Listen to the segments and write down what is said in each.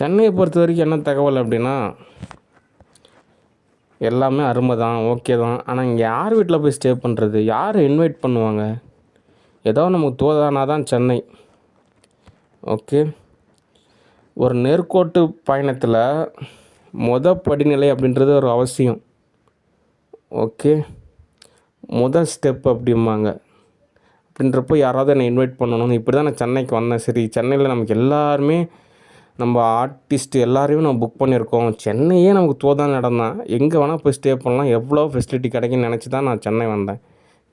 சென்னையை பொறுத்த வரைக்கும் என்ன தகவல் அப்படின்னா, எல்லாமே அருமை தான், ஓகே தான். ஆனால் இங்கே யார் வீட்டில் போய் ஸ்டே பண்ணுறது? யார் இன்வைட் பண்ணுவாங்க? ஏதோ நமக்கு தோதானா தான் சென்னை. ஓகே. ஒரு நேர்கோட்டு பயணத்தில் படிநிலை அப்படின்றது ஒரு அவசியம். ஓகே. ஸ்டெப் அப்படிம்பாங்க. அப்படின்றப்போ யாராவது என்னை இன்வைட் பண்ணணும். இப்படி தான் நான் சென்னைக்கு வந்தேன். சரி, சென்னையில் நமக்கு எல்லாருமே நம்ம ஆர்டிஸ்ட் எல்லாரையும் நம்ம புக் பண்ணியிருக்கோம். சென்னையே நமக்கு தோதான இடம் தான். எங்கே வேணால் போய் ஸ்டே பண்ணலாம். எவ்வளோ ஃபெசிலிட்டி கிடைக்குன்னு நினச்சி தான் நான் சென்னை வந்தேன்.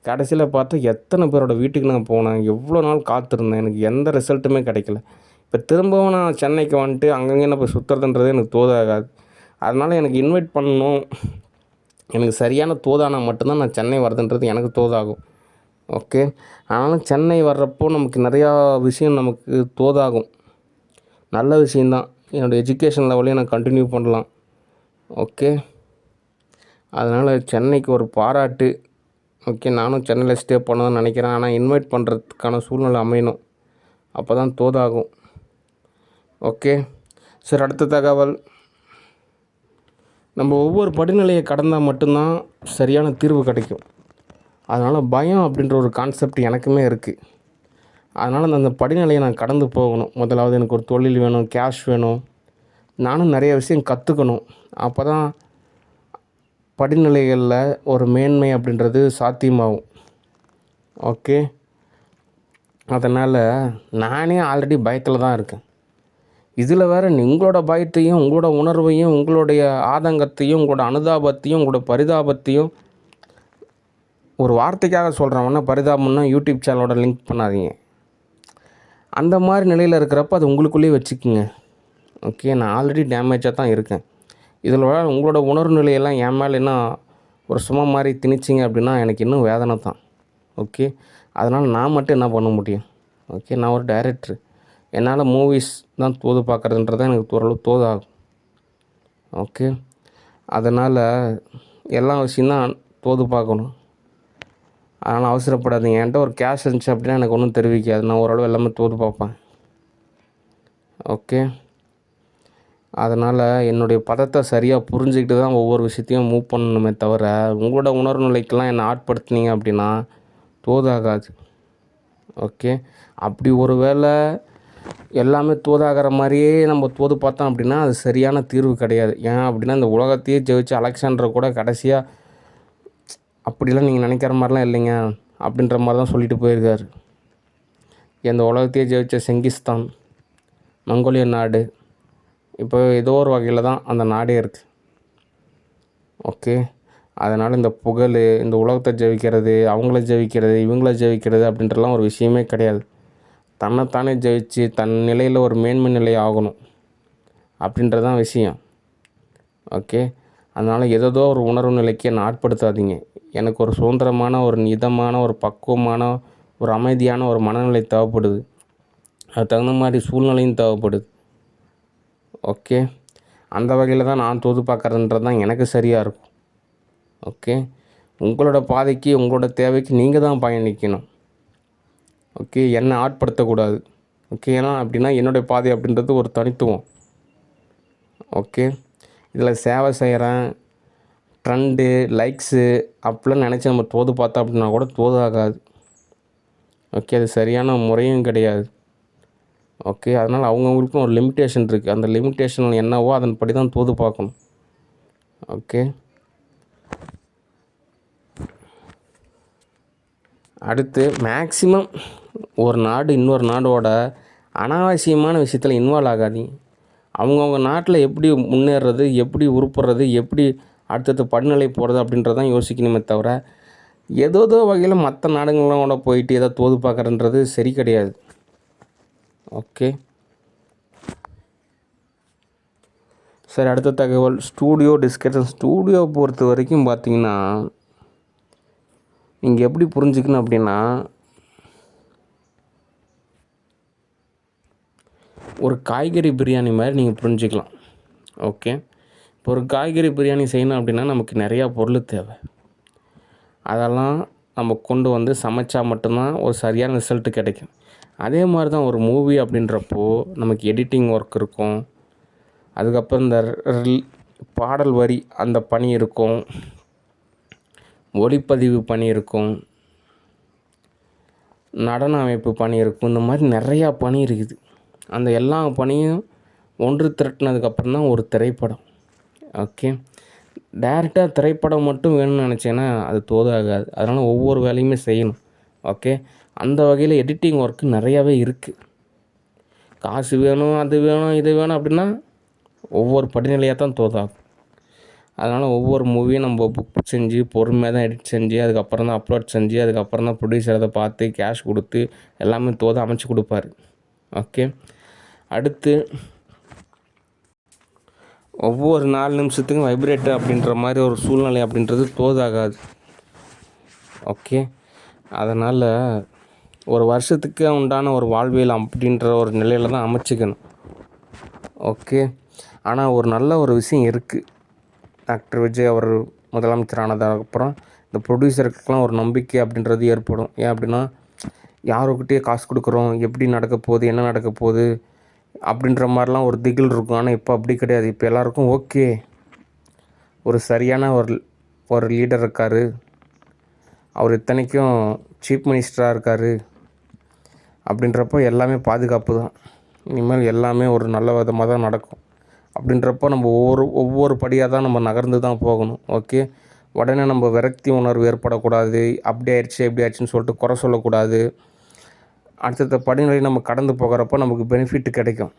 கடைசியில் பார்த்தா எத்தனை பேரோட வீட்டுக்கு நான் போனேன். எவ்வளோ நாள் காத்திருந்தேன். எனக்கு எந்த ரிசல்ட்டுமே கிடைக்கல. இப்போ திரும்பவும் நான் சென்னைக்கு வந்துட்டு அங்கங்கே என்ன போய் சுற்றுறதுன்றது எனக்கு தோதாகாது. அதனால் எனக்கு இன்வைட் பண்ணணும், எனக்கு சரியான தோதானா மட்டும்தான் நான் சென்னை வரதுன்றது எனக்கு தோதாகும். ஓகே. ஆனாலும் சென்னை வர்றப்போ நமக்கு நிறையா விஷயம் நமக்கு தோதாகும். நல்ல விஷயந்தான். என்னோடய எஜுகேஷன் லெவலையும் நான் கண்டினியூ பண்ணலாம். ஓகே. அதனால் சென்னைக்கு ஒரு பாராட்டு. ஓகே. நானும் சென்னையில் ஸ்டே பண்ணணும்னு நினைக்கிறேன். ஆனால் இன்வைட் பண்ணுறதுக்கான சூழ்நிலை அமையணும். அப்போ தான் தோதாகும். ஓகே. சரி, அடுத்த தகவல். நம்ம ஒவ்வொரு படிநிலையை கடந்தால் மட்டும்தான் சரியான தீர்வு கிடைக்கும். அதனால் பயம் அப்படின்ற ஒரு கான்செப்ட் எனக்குமே இருக்குது. அதனால் அந்த படிநிலையை நான் கடந்து போகணும். முதலாவது எனக்கு ஒரு தொழில் வேணும், கேஷ் வேணும். நானும் நிறைய விஷயம் கற்றுக்கணும். அப்போ தான் படிநிலைகளில் ஒரு மேன்மை அப்படின்றது சாத்தியமாகும். ஓகே. அதனால் நானே ஆல்ரெடி பயத்தில் தான் இருக்கேன். இதில் வேறு உங்களோட பயத்தையும், உங்களோட உணர்வையும், உங்களுடைய ஆதங்கத்தையும், உங்களோட அனுதாபத்தையும், உங்களோட பரிதாபத்தையும் ஒரு வார்த்தைக்காக சொல்கிறவன்னா பரிதாபம்னா யூடியூப் சேனலோட லிங்க் பண்ணாதீங்க. அந்த மாதிரி நிலையில் இருக்கிறப்ப அது உங்களுக்குள்ளேயே வச்சுக்குங்க. ஓகே. நான் ஆல்ரெடி டேமேஜாக தான் இருக்கேன். இதில் உங்களோட உணர்வு நிலையெல்லாம் என் மேலே இன்னும் ஒரு சும்மா மாதிரி திணிச்சிங்க அப்படின்னா எனக்கு இன்னும் வேதனை தான். ஓகே. அதனால் நான் மட்டும் என்ன பண்ண முடியும்? ஓகே. நான் ஒரு டைரக்டர். என்னால் மூவிஸ் தான் தோது பார்க்குறதுன்றது எனக்கு ஓரளவு தோதாகும். ஓகே. அதனால் எல்லா விஷயந்தான் தோது பார்க்கணும். அதனால் அவசரப்படாதீங்க. என்கிட்ட ஒரு கேஷ் இருந்துச்சு அப்படின்னா எனக்கு ஒன்றும் தெரிவிக்காது. நான் ஓரளவு எல்லாமே தோது பார்ப்பேன். ஓகே. அதனால் என்னுடைய பதத்தை சரியாக புரிஞ்சுக்கிட்டு தான் ஒவ்வொரு விஷயத்தையும் மூவ் பண்ணணுமே தவிர, உங்களோட உணர்வு நிலைக்கெல்லாம் என்னை ஆட்படுத்தினீங்க அப்படின்னா தோதாகாது. ஓகே. அப்படி ஒரு வேளை எல்லாமே தோதாகிற மாதிரியே நம்ம தோது பார்த்தோம் அப்படின்னா அது சரியான தீர்வு கிடையாது. ஏன் அப்படின்னா இந்த உலகத்தையே ஜெயிச்ச அலெக்சாண்டர் கூட கடைசியாக அப்படிலாம் நீங்கள் நினைக்கிற மாதிரிலாம் இல்லைங்க அப்படின்ற மாதிரி தான் சொல்லிட்டு போயிருக்காரு. இந்த உலகத்தையே ஜெயிச்ச செங்கிஸ்தான், மங்கோலியன் நாடு, இப்போ ஏதோ ஒரு வகையில் தான் அந்த நாடே இருக்குது. ஓகே. அதனால் இந்த புகழ், இந்த உலகத்தை ஜெயிக்கிறது, அவங்கள ஜெயிக்கிறது, இவங்கள ஜெயிக்கிறது அப்படின்றலாம் ஒரு விஷயமே கிடையாது. தன்னைத்தானே ஜெயிச்சு தன் நிலையில் ஒரு மேன்மை நிலை ஆகணும் அப்படின்றதான் விஷயம். ஓகே. அதனால் ஏதோ ஒரு உணர்வு நிலைக்கு என்னை ஆட்படுத்தாதீங்க. எனக்கு ஒரு சுதந்திரமான, ஒரு இதமான, ஒரு பக்குவமான, ஒரு அமைதியான ஒரு மனநிலை தேவைப்படுது. அது தகுந்த மாதிரி சூழ்நிலையும் தேவைப்படுது. ஓகே. அந்த வகையில் தான் நான் தோது பார்க்குறதுன்றது தான் எனக்கு சரியாக இருக்கும். ஓகே. உங்களோட பாதைக்கு, உங்களோட தேவைக்கு நீங்கள் தான் பயணிக்கணும். ஓகே. என்னை ஆட்படுத்தக்கூடாது. ஓகே. ஏன்னா அப்படின்னா என்னுடைய பாதை அப்படின்றது ஒரு தனித்துவம். ஓகே. இதில் சேவை செய்கிறேன், ட்ரெண்டு, லைக்ஸு அப்படிலாம் நினச்சி நம்ம தோது பார்த்தோம் அப்படின்னா கூட தோதாகாது. ஓகே. அது சரியான முறையும் கிடையாது. ஓகே. அதனால் அவங்கவுங்களுக்கும் ஒரு லிமிட்டேஷன் இருக்குது. அந்த லிமிட்டேஷன் என்னவோ அதன்படி தான் தோது பார்க்கணும். ஓகே. அடுத்து மேக்ஸிமம் ஒரு நாடு இன்னொரு நாடோட அனாவசியமான விஷயத்தில் இன்வால்வ் ஆகாதீங்க. அவங்கவுங்க நாட்டில் எப்படி முன்னேறது, எப்படி உருப்படுறது, எப்படி அடுத்தடுத்த படிநிலை போகிறது அப்படின்றதான் யோசிக்கணுமே தவிர ஏதோ வகையில் மற்ற நாடுகளோட போயிட்டு ஏதோ தோது பார்க்குறன்றது சரி கிடையாது. ஓகே. சரி, அடுத்த தகவல் ஸ்டூடியோ டிஸ்கஷன். ஸ்டூடியோ பொறுத்த வரைக்கும் பார்த்திங்கன்னா நீங்கள் எப்படி புரிஞ்சுக்கணும் அப்படின்னா, ஒரு காய்கறி பிரியாணி மாதிரி நீங்கள் புரிஞ்சுக்கலாம். ஓகே. இப்போ ஒரு காய்கறி பிரியாணி செய்யணும் அப்படின்னா நமக்கு நிறையா பொருள் தேவை. அதெல்லாம் நம்ம கொண்டு வந்து சமைச்சா மட்டும்தான் ஒரு சரியான ரிசல்ட்டு கிடைக்கும். அதே மாதிரி தான் ஒரு மூவி அப்படின்றப்போ நமக்கு எடிட்டிங் ஒர்க் இருக்கும், அதுக்கப்புறம் இந்த பாடல் வரி அந்த பணி இருக்கும், ஒளிப்பதிவு பணி இருக்கும், நடன அமைப்பு பணி இருக்கும். இந்த மாதிரி நிறையா பணி இருக்குது. அந்த எல்லா பணியும் ஒன்று திரட்டினதுக்கப்புறம் தான் ஒரு திரைப்படம். ஓகே. டேரெக்டாக திரைப்படம் மட்டும் வேணும்னு நினச்சேன்னா அது தோதாகாது. அதனால் ஒவ்வொரு வேலையுமே செய்யணும். ஓகே. அந்த வகையில் எடிட்டிங் ஒர்க்கு நிறையாவே இருக்குது. காசு வேணும், அது வேணும், இது வேணும் அப்படின்னா ஒவ்வொரு படிநிலையாக தான் தோதாகும். அதனால் ஒவ்வொரு மூவியும் நம்ம புக் செஞ்சு பொறுமையாக தான் எடிட் செஞ்சு அதுக்கப்புறம் தான் அப்லோட் செஞ்சு அதுக்கப்புறம் தான் ப்ரொடியூசர் அதை பார்த்து கேஷ் கொடுத்து எல்லாமே அமைச்சு கொடுப்பாரு. ஓகே. அடுத்து ஒவ்வொரு 4 நிமிஷத்துக்கும் வைப்ரேட்டர் அப்படின்ற மாதிரி ஒரு சூழ்நிலை அப்படின்றது தோதாகாது. ஓகே. அதனால் ஒரு வருஷத்துக்கு உண்டான ஒரு வாழ்வியல் அப்படின்ற ஒரு நிலையில் தான் அமைச்சிக்கணும். ஓகே. ஆனால் ஒரு நல்ல ஒரு விஷயம் இருக்குது. டாக்டர் விஜய் அவர் முதலமைச்சர் ஆனதுக்கப்புறம் இந்த ப்ரொடியூசருக்கெலாம் ஒரு நம்பிக்கை அப்படின்றது ஏற்படும். ஏன் அப்படின்னா யாருக்கிட்டேயே காசு கொடுக்குறோம், எப்படி நடக்க போகுது, என்ன நடக்க போகுது அப்படின்ற மாதிரிலாம் ஒரு திகில் இருக்கும். ஆனால் இப்போ அப்படி கிடையாது. இப்போ எல்லாருக்கும் ஓகே, ஒரு சரியான ஒரு லீடர் இருக்கார், அவர் இத்தனைக்கும் சீஃப் மினிஸ்டராக இருக்கார் அப்படின்றப்போ எல்லாமே பாதுகாப்பு தான். இனிமேல் எல்லாமே ஒரு நல்ல விதமாக தான் நடக்கும். அப்படின்றப்போ நம்ம ஒவ்வொரு படியாக தான் நம்ம நகர்ந்து தான் போகணும். ஓகே. உடனே நம்ம விரக்தி உணர்வு ஏற்படக்கூடாது. அப்படி ஆயிடுச்சு இப்படி ஆயிடுச்சுன்னு சொல்லிட்டு குறை சொல்லக்கூடாது. அடுத்தடுத்த படிநிலை நம்ம கடந்து போகிறப்போ நமக்கு பெனிஃபிட் கிடைக்கும்.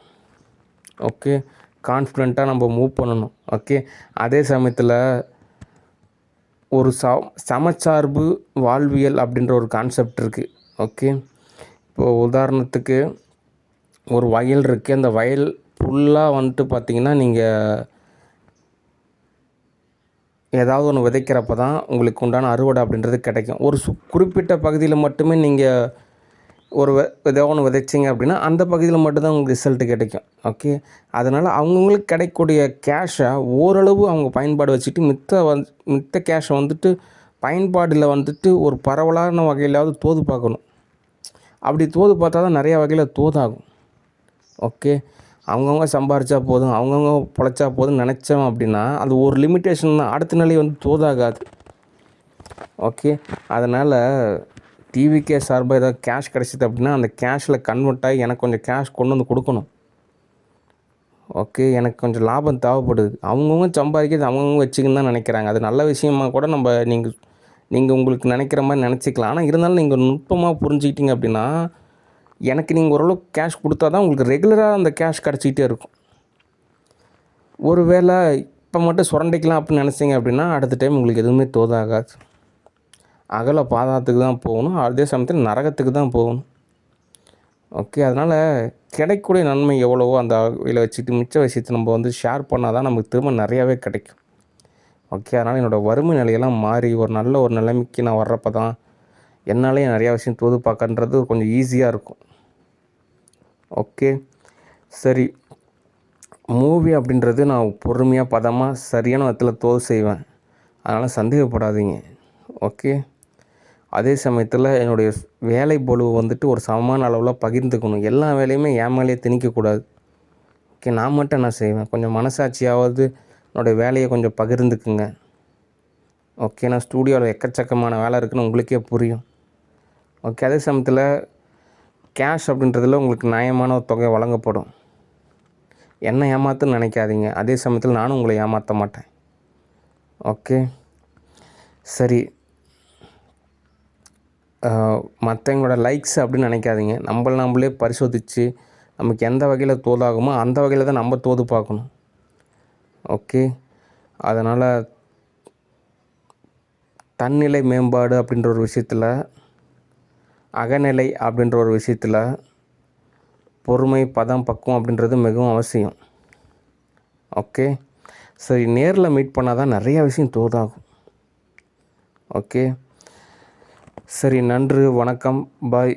ஓகே. கான்ஃபிடெண்ட்டாக நம்ம மூவ் பண்ணணும். ஓகே. அதே சமயத்தில் ஒரு சமச்சார்பு வாழ்வியல் அப்படின்ற ஒரு கான்செப்ட் இருக்குது. ஓகே. இப்போது உதாரணத்துக்கு ஒரு வயல் இருக்குது. அந்த வயல் ஃபுல்லாக வந்துட்டு பார்த்திங்கன்னா நீங்கள் ஏதாவது ஒன்று விதைக்கிறப்ப தான் உங்களுக்கு உண்டான அறுவடை அப்படின்றது கிடைக்கும். ஒரு குறிப்பிட்ட பகுதியில் மட்டுமே நீங்கள் ஏதோ ஒன்று விதைச்சிங்க அப்படின்னா அந்த பகுதியில் மட்டும்தான் உங்களுக்கு ரிசல்ட்டு கிடைக்கும். ஓகே. அதனால் அவங்கவுங்களுக்கு கிடைக்கக்கூடிய கேஷை ஓரளவு அவங்க பயன்பாடு வச்சுட்டு மித்த கேஷை வந்துட்டு பயன்பாடில் வந்துட்டு ஒரு பரவலான வகையிலாவது தோது பார்க்கணும். அப்படி தோது பார்த்தா தான் நிறையா வகையில் தோதாகும். ஓகே. அவங்கவுங்க சம்பாரித்தா போதும், அவங்கவுங்க பொழைச்சா போதும்னு நினச்சோம் அப்படின்னா அது ஒரு லிமிட்டேஷன் தான். அடுத்த நிலை வந்து தோதாகாது. ஓகே. அதனால் டிவிகே சார்பாக ஏதாவது கேஷ் கிடச்சிது அப்படின்னா அந்த கேஷில் கன்வெர்ட் ஆகி எனக்கு கொஞ்சம் கேஷ் கொண்டு வந்து கொடுக்கணும். ஓகே. எனக்கு கொஞ்சம் லாபம் தேவைப்படுது. அவங்கவுங்க சம்பாதிக்கிறது அவங்கவுங்க வச்சுக்கின்னு தான் நினைக்கிறாங்க. அது நல்ல விஷயமா கூட நீங்கள் உங்களுக்கு நினைக்கிற மாதிரி நினச்சிக்கலாம். ஆனால் இருந்தாலும் நீங்கள் நுட்பமாக புரிஞ்சுக்கிட்டீங்க அப்படின்னா எனக்கு நீங்கள் ஓரளவுக்கு கேஷ் கொடுத்தா தான் உங்களுக்கு ரெகுலராக அந்த கேஷ் கிடச்சிக்கிட்டே இருக்கும். ஒரு வேளை இப்போ மட்டும் சுரண்டிக்கலாம் அப்படின்னு நினச்சிங்க அப்படின்னா அடுத்த டைம் உங்களுக்கு எதுவுமே தோதாகாது. அகல பாதாளத்துக்கு தான் போகணும், அதே சமயத்தில் நரகத்துக்கு தான் போகணும். ஓகே. அதனால் கிடைக்கக்கூடிய நன்மை எவ்வளவோ அந்த வகையில் வச்சுட்டு மிச்ச விஷயத்தை நம்ம வந்து ஷேர் பண்ணால் தான் நமக்கு திரும்ப நிறையாவே கிடைக்கும். ஓகே. அதனால் என்னோடய வறுமை நிலையெல்லாம் மாறி ஒரு நல்ல ஒரு நிலைமைக்கு நான் வர்றப்போ தான் என்னாலே நிறையா விஷயம் தோது பார்க்கன்றது கொஞ்சம் ஈஸியாக இருக்கும். ஓகே. சரி. மூவி அப்படின்றது நான் பொறுமையாக பதமாக சரியான விதத்தில் தோது செய்வேன். அதனால் சந்தேகப்படாதீங்க. ஓகே. அதே சமயத்தில் என்னுடைய வேலை பளுவை வந்துட்டு ஒரு சமமான அளவில் பகிர்ந்துக்கணும். எல்லா வேலையுமே என் மேலேயே திணிக்கக்கூடாது. ஓகே. நான் மட்டும் என்ன செய்வேன், கொஞ்சம் மனசாட்சியாவது என்னுடைய வேலையை கொஞ்சம் பகிர்ந்துக்குங்க. ஓகே. நான் ஸ்டூடியோவில் எக்கச்சக்கமான வேலை இருக்குதுன்னு உங்களுக்கே புரியும். ஓகே. அதே சமயத்தில் கேஷ் அப்படின்றதில் உங்களுக்கு நியாயமான ஒரு தொகை வழங்கப்படும். என்ன ஏமாற்றுன்னு நினைக்காதீங்க. அதே சமயத்தில் நானும் உங்களை ஏமாற்ற மாட்டேன். ஓகே. சரி. மற்றவங்களோட லைக்ஸ் அப்படின்னு நினைக்காதீங்க. நம்மளே பரிசோதித்து நமக்கு எந்த வகையில் தோதாகுமோ அந்த வகையில் தான் நம்ம தோது பார்க்கணும். ஓகே. அதனால் தன்னிலை மேம்பாடு அப்படின்ற ஒரு விஷயத்தில், அகநிலை அப்படின்ற ஒரு விஷயத்தில் பொறுமை, பதம், பக்குவம் அப்படின்றது மிகவும் அவசியம். ஓகே. சரி. நேரில் மீட் பண்ணால் தான் நிறையா விஷயம் தோதாகும். ஓகே. சரி. நன்றி. வணக்கம். பாய்.